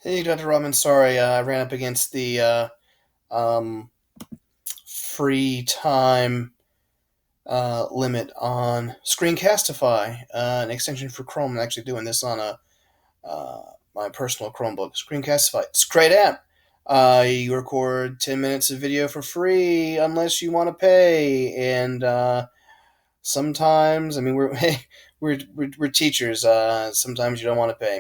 Hey, Dr. Rahman. Sorry, I ran up against the um, free time limit on Screencastify, an extension for Chrome. I'm actually doing this on a my personal Chromebook. Screencastify. It's a great app. You record 10 minutes of video for free unless you want to pay. And sometimes, I mean, hey, we're teachers. Sometimes you don't want to pay.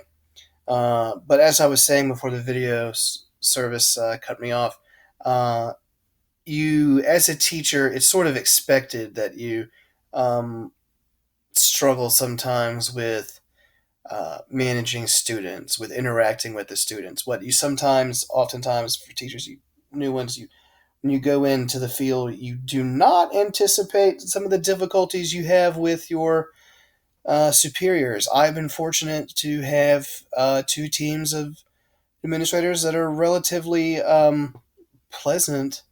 But as I was saying before the video service cut me off, uh, you, as a teacher, it's sort of expected that you um, struggle sometimes with managing students, with interacting with the students. What you sometimes, oftentimes, for teachers, new ones, when you go into the field, you do not anticipate some of the difficulties you have with your superiors. I've been fortunate to have two teams of administrators that are relatively pleasant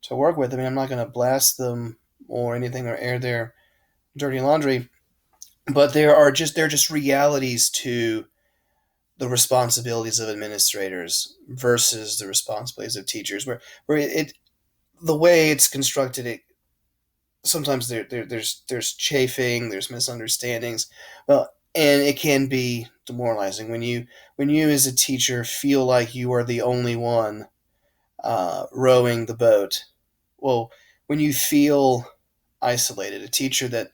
to work with. I mean, I'm not going to blast them or anything or air their dirty laundry, but they're just realities to the responsibilities of administrators versus the responsibilities of teachers. Where it the way it's constructed, it sometimes there's chafing, there's misunderstandings. Well, and it can be demoralizing when you as a teacher feel like you are the only one rowing the boat. Well, when you feel isolated, a teacher that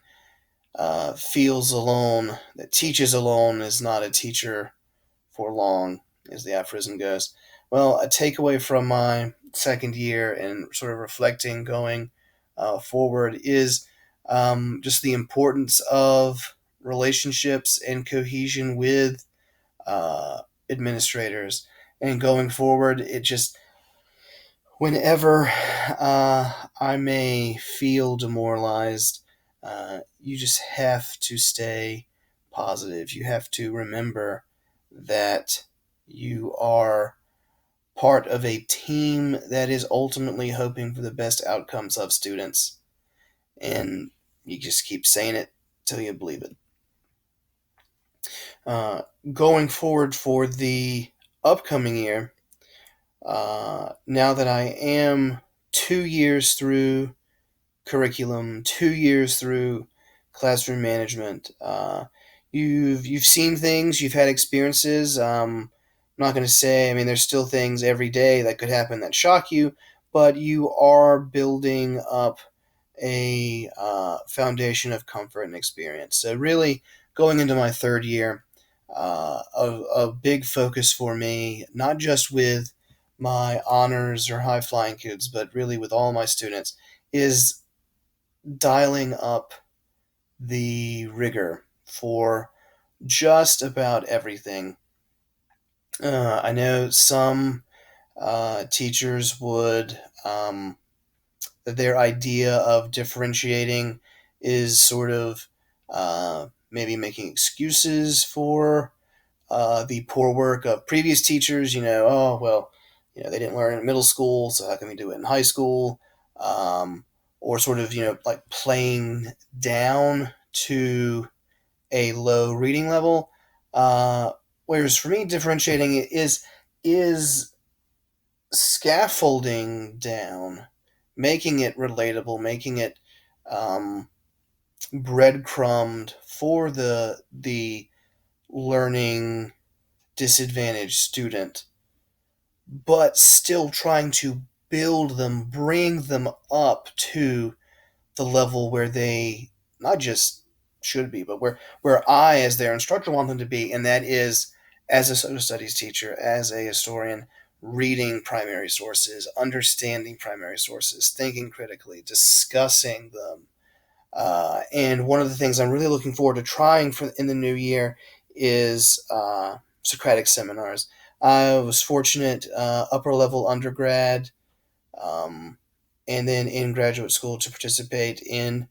feels alone, that teaches alone, is not a teacher for long, as the aphorism goes. Well, a takeaway from my second year and sort of reflecting going forward is just the importance of relationships and cohesion with administrators. And going forward, it just whenever I may feel demoralized, you just have to stay positive. You have to remember that you are part of a team that is ultimately hoping for the best outcomes of students. And you just keep saying it till you believe it. Uh, Going forward for the upcoming year, now that I am 2 years through curriculum, 2 years through classroom management, you've seen things, you've had experiences. I'm not going to say, I mean, there's still things every day that could happen that shock you, but you are building up a foundation of comfort and experience. So really, going into my third year, a big focus for me, not just with my honors or high flying kids, but really with all my students, is dialing up the rigor for just about everything. I know some teachers would, their idea of differentiating is sort of maybe making excuses for the poor work of previous teachers. Oh, well, they didn't learn in middle school, so how can we do it in high school? Um, or sort of, like playing down to a low reading level. Uh, Whereas for me, differentiating is scaffolding down, making it relatable, making it um, breadcrumbed for the learning disadvantaged student, but still trying to build them, bring them up to the level where they not just should be, but where I, as their instructor, want them to be, and that is as a social studies teacher, as a historian, reading primary sources, understanding primary sources, thinking critically, discussing them. And one of the things I'm really looking forward to trying for in the new year is Socratic seminars. I was fortunate, upper level undergrad, um, and then in graduate school to participate in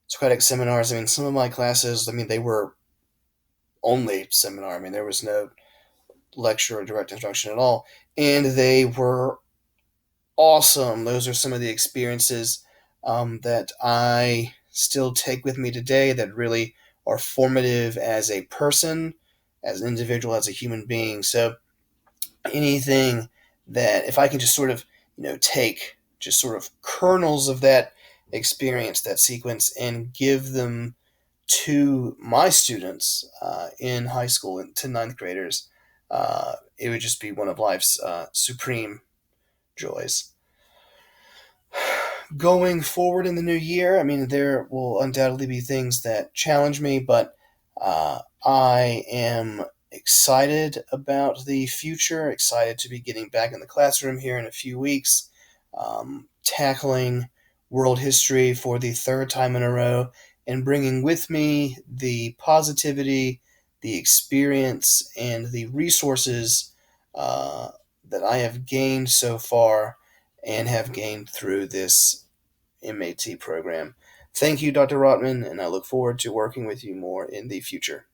Socratic seminars. I mean, some of my classes, I mean, they were only seminar. I mean, there was no lecture or direct instruction at all. And they were awesome. Those are some of the experiences that I still take with me today that really are formative as a person, as an individual, as a human being. So anything that if I can just sort of, take just sort of kernels of that experience, that sequence, and give them to my students in high school and to ninth graders, it would just be one of life's supreme joys. Going forward in the new year, I mean, there will undoubtedly be things that challenge me, but I am excited about the future, excited to be getting back in the classroom here in a few weeks, tackling world history for the third time in a row, and bringing with me the positivity, the experience, and the resources that I have gained so far and have gained through this MAT program. Thank you, Dr. Rotman, and I look forward to working with you more in the future.